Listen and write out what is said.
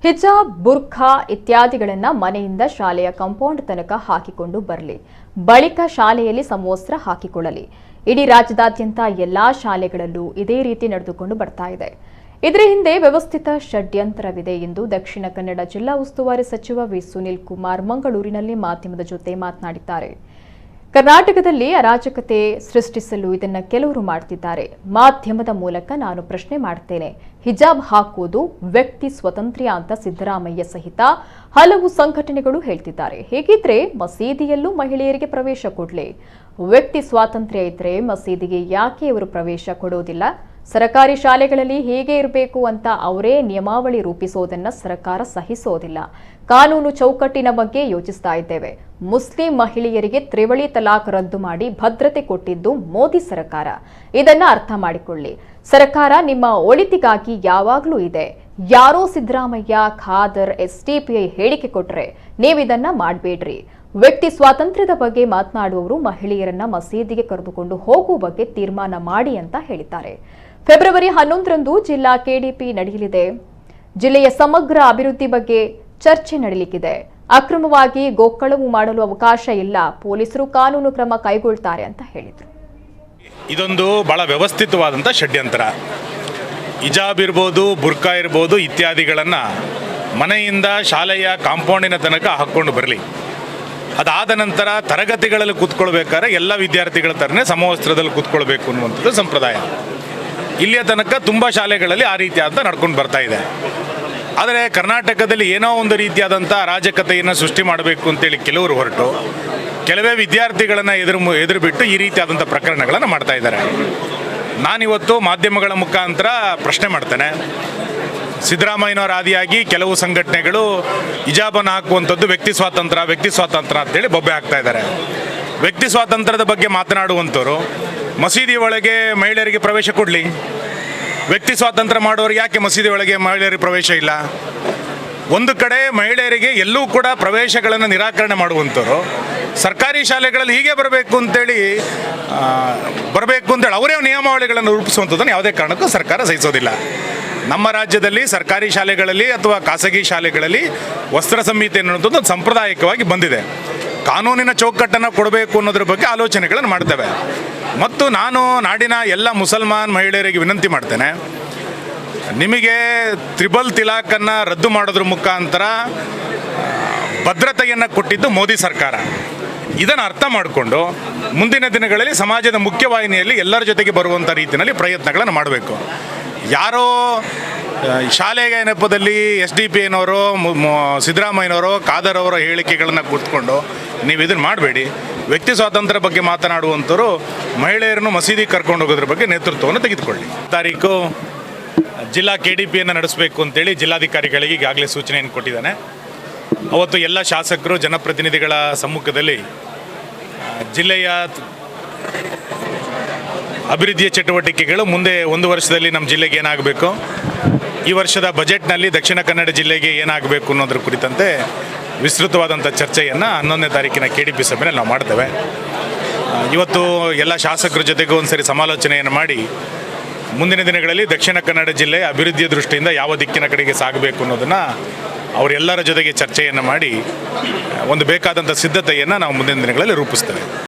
ಹಿಜಾಬ್, ಬುರ್ಖಾ ಇತ್ಯಾದಿಗಳನ್ನು ಮನೆಯಿಂದ ಶಾಲೆಯ ಕಾಂಪೌಂಡ್ ತನಕ ಹಾಕಿಕೊಂಡು ಬರಲಿ. ಬಳಿಕ ಶಾಲೆಯಲ್ಲಿ ಸಮವಸ್ತ್ರ ಹಾಕಿಕೊಳ್ಳಲಿ. ಇಡೀ ರಾಜ್ಯದಾದ್ಯಂತ ಎಲ್ಲಾ ಶಾಲೆಗಳಲ್ಲೂ ಇದೇ ರೀತಿ ನಡೆದುಕೊಂಡು ಬರ್ತಾ ಇದೆ. ಇದರ ಹಿಂದೆ ವ್ಯವಸ್ಥಿತ ಷಡ್ಯಂತ್ರವಿದೆ ಎಂದು ದಕ್ಷಿಣ ಕನ್ನಡ ಜಿಲ್ಲಾ ಉಸ್ತುವಾರಿ ಸಚಿವ ವಿ. ಸುನೀಲ್ ಕುಮಾರ್ ಮಂಗಳೂರಿನಲ್ಲಿ ಮಾಧ್ಯಮದ ಜೊತೆ ಮಾತನಾಡಿದ್ದಾರೆ. ಕರ್ನಾಟಕದಲ್ಲಿ ಅರಾಜಕತೆ ಸೃಷ್ಟಿಸಲು ಇದನ್ನು ಕೆಲವರು ಮಾಡುತ್ತಿದ್ದಾರೆ. ಮಾಧ್ಯಮದ ಮೂಲಕ ನಾನು ಪ್ರಶ್ನೆ ಮಾಡುತ್ತೇನೆ. ಹಿಜಾಬ್ ಹಾಕುವುದು ವ್ಯಕ್ತಿ ಸ್ವಾತಂತ್ರ್ಯ ಅಂತ ಸಿದ್ದರಾಮಯ್ಯ ಸಹಿತ ಹಲವು ಸಂಘಟನೆಗಳು ಹೇಳ್ತಿದ್ದಾರೆ. ಹೇಗಿದ್ರೆ ಮಸೀದಿಯಲ್ಲೂ ಮಹಿಳೆಯರಿಗೆ ಪ್ರವೇಶ ಕೊಡಲಿ. ವ್ಯಕ್ತಿ ಸ್ವಾತಂತ್ರ್ಯ ಇದ್ರೆ ಮಸೀದಿಗೆ ಯಾಕೆ ಇವರು ಪ್ರವೇಶ ಕೊಡೋದಿಲ್ಲ? ಸರ್ಕಾರಿ ಶಾಲೆಗಳಲ್ಲಿ ಹೇಗೆ ಇರಬೇಕು ಅಂತ ಅವರೇ ನಿಯಮಾವಳಿ ರೂಪಿಸೋದನ್ನ ಸರ್ಕಾರ ಸಹಿಸೋದಿಲ್ಲ. ಕಾನೂನು ಚೌಕಟ್ಟಿನ ಬಗ್ಗೆ ಯೋಚಿಸ್ತಾ ಇದ್ದೇವೆ. ಮುಸ್ಲಿಂ ಮಹಿಳೆಯರಿಗೆ ತ್ರಿವಳಿ ತಲಾಖ್ ರದ್ದು ಮಾಡಿ ಭದ್ರತೆ ಕೊಟ್ಟಿದ್ದು ಮೋದಿ ಸರ್ಕಾರ. ಇದನ್ನ ಅರ್ಥ ಮಾಡಿಕೊಳ್ಳಿ. ಸರ್ಕಾರ ನಿಮ್ಮ ಒಳಿತಿಗಾಗಿ ಯಾವಾಗಲೂ ಇದೆ. ಯಾರೋ ಸಿದ್ದರಾಮಯ್ಯ, ಖಾದರ್, ಎಸ್ಡಿಪಿಐ ಹೇಳಿಕೆ ಕೊಟ್ರೆ ನೀವಿದನ್ನ ಮಾಡಬೇಡ್ರಿ. ವ್ಯಕ್ತಿ ಸ್ವಾತಂತ್ರ್ಯದ ಬಗ್ಗೆ ಮಾತನಾಡುವವರು ಮಹಿಳೆಯರನ್ನ ಮಸೀದಿಗೆ ಕರೆದುಕೊಂಡು ಹೋಗುವ ಬಗ್ಗೆ ತೀರ್ಮಾನ ಮಾಡಿ ಅಂತ ಹೇಳಿದ್ದಾರೆ. ಫೆಬ್ರವರಿ 11ರಂದು ಜಿಲ್ಲಾ ಕೆಡಿಪಿ ನಡೆಯಲಿದೆ. ಜಿಲ್ಲೆಯ ಸಮಗ್ರ ಅಭಿವೃದ್ಧಿ ಬಗ್ಗೆ ಚರ್ಚೆ ನಡೆಯಲಿದೆ. ಅಕ್ರಮವಾಗಿ ಗೋಕಳವು ಮಾಡಲು ಅವಕಾಶ ಇಲ್ಲ. ಪೊಲೀಸರು ಕಾನೂನು ಕ್ರಮ ಕೈಗೊಳ್ತಾರೆ ಅಂತ ಹೇಳಿದರು. ಇದೊಂದು ಬಹಳ ವ್ಯವಸ್ಥಿತವಾದಂಥ ಷಡ್ಯಂತ್ರ. ಹಿಜಾಬ್ ಇರ್ಬೋದು, ಬುರ್ಕಾ ಇರ್ಬೋದು ಇತ್ಯಾದಿಗಳನ್ನು ಮನೆಯಿಂದ ಶಾಲೆಯ ಕಾಂಪೌಂಡಿನ ತನಕ ಹಾಕ್ಕೊಂಡು ಬರಲಿ. ಅದಾದ ನಂತರ ತರಗತಿಗಳಲ್ಲಿ ಕೂತ್ಕೊಳ್ಬೇಕಾದ್ರೆ ಎಲ್ಲ ವಿದ್ಯಾರ್ಥಿಗಳ ಥರನೇ ಸಮವಸ್ತ್ರದಲ್ಲಿ ಕೂತ್ಕೊಳ್ಬೇಕು ಅನ್ನುವಂಥದ್ದು ಸಂಪ್ರದಾಯ. ಇಲ್ಲಿಯ ತನಕ ತುಂಬ ಶಾಲೆಗಳಲ್ಲಿ ಆ ರೀತಿಯಾದಂಥ ನಡ್ಕೊಂಡು ಬರ್ತಾ ಇದೆ. ಆದರೆ ಕರ್ನಾಟಕದಲ್ಲಿ ಏನೋ ಒಂದು ರೀತಿಯಾದಂಥ ಅರಾಜಕತೆಯನ್ನು ಸೃಷ್ಟಿ ಮಾಡಬೇಕು ಅಂತೇಳಿ ಕೆಲವರು ಹೊರಟು ಕೆಲವೇ ವಿದ್ಯಾರ್ಥಿಗಳನ್ನು ಎದುರು ಬಿಟ್ಟು ಈ ರೀತಿಯಾದಂಥ ಪ್ರಕರಣಗಳನ್ನು ಮಾಡ್ತಾ ಇದ್ದಾರೆ. ನಾನಿವತ್ತು ಮಾಧ್ಯಮಗಳ ಮುಖಾಂತರ ಪ್ರಶ್ನೆ ಮಾಡ್ತೇನೆ. ಸಿದ್ದರಾಮಯ್ಯನವರ ಆದಿಯಾಗಿ ಕೆಲವು ಸಂಘಟನೆಗಳು ಹಿಜಾಬನ್ನು ಹಾಕುವಂಥದ್ದು ವ್ಯಕ್ತಿ ಸ್ವಾತಂತ್ರ್ಯ ಅಂತೇಳಿ ಬೊಬ್ಬೆ ಹಾಕ್ತಾ ಇದ್ದಾರೆ. ವ್ಯಕ್ತಿ ಸ್ವಾತಂತ್ರ್ಯದ ಬಗ್ಗೆ ಮಾತನಾಡುವಂಥವ್ರು ಮಸೀದಿ ಒಳಗೆ ಮಹಿಳೆಯರಿಗೆ ಪ್ರವೇಶ ಕೊಡಲಿ. ವ್ಯಕ್ತಿ ಸ್ವಾತಂತ್ರ್ಯ ಮಾಡೋರು ಯಾಕೆ ಮಸೀದಿ ಒಳಗೆ ಮಹಿಳೆಯರಿಗೆ ಪ್ರವೇಶ ಇಲ್ಲ? ಒಂದು ಕಡೆ ಮಹಿಳೆಯರಿಗೆ ಎಲ್ಲೂ ಕೂಡ ಪ್ರವೇಶಗಳನ್ನು ನಿರಾಕರಣೆ ಮಾಡುವಂಥವ್ರು ಸರ್ಕಾರಿ ಶಾಲೆಗಳಲ್ಲಿ ಹೀಗೆ ಬರಬೇಕು ಅಂತೇಳಿ ಅವರೇ ನಿಯಮಾವಳಿಗಳನ್ನು ರೂಪಿಸುವಂಥದ್ದನ್ನು ಯಾವುದೇ ಕಾರಣಕ್ಕೂ ಸರ್ಕಾರ ಸಹಿಸೋದಿಲ್ಲ. ನಮ್ಮ ರಾಜ್ಯದಲ್ಲಿ ಸರ್ಕಾರಿ ಶಾಲೆಗಳಲ್ಲಿ ಅಥವಾ ಖಾಸಗಿ ಶಾಲೆಗಳಲ್ಲಿ ವಸ್ತ್ರ ಸಂಹಿತೆ ಅನ್ನೋದು ಸಾಂಪ್ರದಾಯಿಕವಾಗಿ ಬಂದಿದೆ. ಕಾನೂನಿನ ಚೌಕಟ್ಟನ್ನು ಕೊಡಬೇಕು ಅನ್ನೋದ್ರ ಬಗ್ಗೆ ಆಲೋಚನೆಗಳನ್ನು ಮಾಡ್ತೇವೆ. ಮತ್ತು ನಾನು ನಾಡಿನ ಎಲ್ಲ ಮುಸಲ್ಮಾನ್ ಮಹಿಳೆಯರಿಗೆ ವಿನಂತಿ ಮಾಡ್ತೇನೆ, ನಿಮಗೆ ತ್ರಿಬಲ್ ತಿಲಾಖನ್ನು ರದ್ದು ಮಾಡೋದ್ರ ಮುಖಾಂತರ ಭದ್ರತೆಯನ್ನು ಕೊಟ್ಟಿದ್ದು ಮೋದಿ ಸರ್ಕಾರ. ಇದನ್ನು ಅರ್ಥ ಮಾಡಿಕೊಂಡು ಮುಂದಿನ ದಿನಗಳಲ್ಲಿ ಸಮಾಜದ ಮುಖ್ಯವಾಹಿನಿಯಲ್ಲಿ ಎಲ್ಲರ ಜೊತೆಗೆ ಬರುವಂಥ ರೀತಿಯಲ್ಲಿ ಪ್ರಯತ್ನಗಳನ್ನು ಮಾಡಬೇಕು. ಯಾರೋ ಶಾಲೆಗೆ ನೆಪದಲ್ಲಿ ಎಸ್ಡಿಪಿಐನವರು, ಸಿದ್ದರಾಮಯ್ಯನವರು, ಖಾದರ್ ಅವರ ಹೇಳಿಕೆಗಳನ್ನು ಕೂತ್ಕೊಂಡು ನೀವು ಇದನ್ನು ಮಾಡಬೇಡಿ. ವ್ಯಕ್ತಿ ಸ್ವಾತಂತ್ರ್ಯ ಬಗ್ಗೆ ಮಾತನಾಡುವಂಥವ್ರು ಮಹಿಳೆಯರನ್ನು ಮಸೀದಿಗೆ ಕರ್ಕೊಂಡು ಹೋಗೋದ್ರ ಬಗ್ಗೆ ನೇತೃತ್ವವನ್ನು ತೆಗೆದುಕೊಳ್ಳಿ. ತಾರೀಕು ಜಿಲ್ಲಾ ಕೆಡಿಪಿಯನ್ನು ನಡೆಸಬೇಕು ಅಂತೇಳಿ ಜಿಲ್ಲಾಧಿಕಾರಿಗಳಿಗೆ ಈಗಾಗಲೇ ಸೂಚನೆಯನ್ನು ಕೊಟ್ಟಿದ್ದಾನೆ. ಅವತ್ತು ಎಲ್ಲ ಶಾಸಕರು, ಜನಪ್ರತಿನಿಧಿಗಳ ಸಮ್ಮುಖದಲ್ಲಿ ಜಿಲ್ಲೆಯ ಅಭಿವೃದ್ಧಿಯ ಚಟುವಟಿಕೆಗಳು ಮುಂದೆ ಒಂದು ವರ್ಷದಲ್ಲಿ ನಮ್ಮ ಜಿಲ್ಲೆಗೆ ಏನಾಗಬೇಕು, ಈ ವರ್ಷದ ಬಜೆಟ್ನಲ್ಲಿ ದಕ್ಷಿಣ ಕನ್ನಡ ಜಿಲ್ಲೆಗೆ ಏನಾಗಬೇಕು ಅನ್ನೋದ್ರ ಕುರಿತಂತೆ ವಿಸ್ತೃತವಾದಂಥ ಚರ್ಚೆಯನ್ನು 11ನೇ ತಾರೀಕಿನ ಕೆಡಿಪಿ ಸಭೆಯಲ್ಲಿ ನಾವು ಮಾಡ್ತೇವೆ. ಇವತ್ತು ಎಲ್ಲ ಶಾಸಕರ ಜೊತೆಗೂ ಒಂದು ಸರಿ ಸಮಾಲೋಚನೆಯನ್ನು ಮಾಡಿ ಮುಂದಿನ ದಿನಗಳಲ್ಲಿ ದಕ್ಷಿಣ ಕನ್ನಡ ಜಿಲ್ಲೆ ಅಭಿವೃದ್ಧಿಯ ದೃಷ್ಟಿಯಿಂದ ಯಾವ ದಿಕ್ಕಿನ ಕಡೆಗೆ ಸಾಗಬೇಕು ಅನ್ನೋದನ್ನು ಅವರೆಲ್ಲರ ಜೊತೆಗೆ ಚರ್ಚೆಯನ್ನು ಮಾಡಿ ಒಂದು ಬೇಕಾದಂಥ ಸಿದ್ಧತೆಯನ್ನು ನಾವು ಮುಂದಿನ ದಿನಗಳಲ್ಲಿ ರೂಪಿಸ್ತೇವೆ.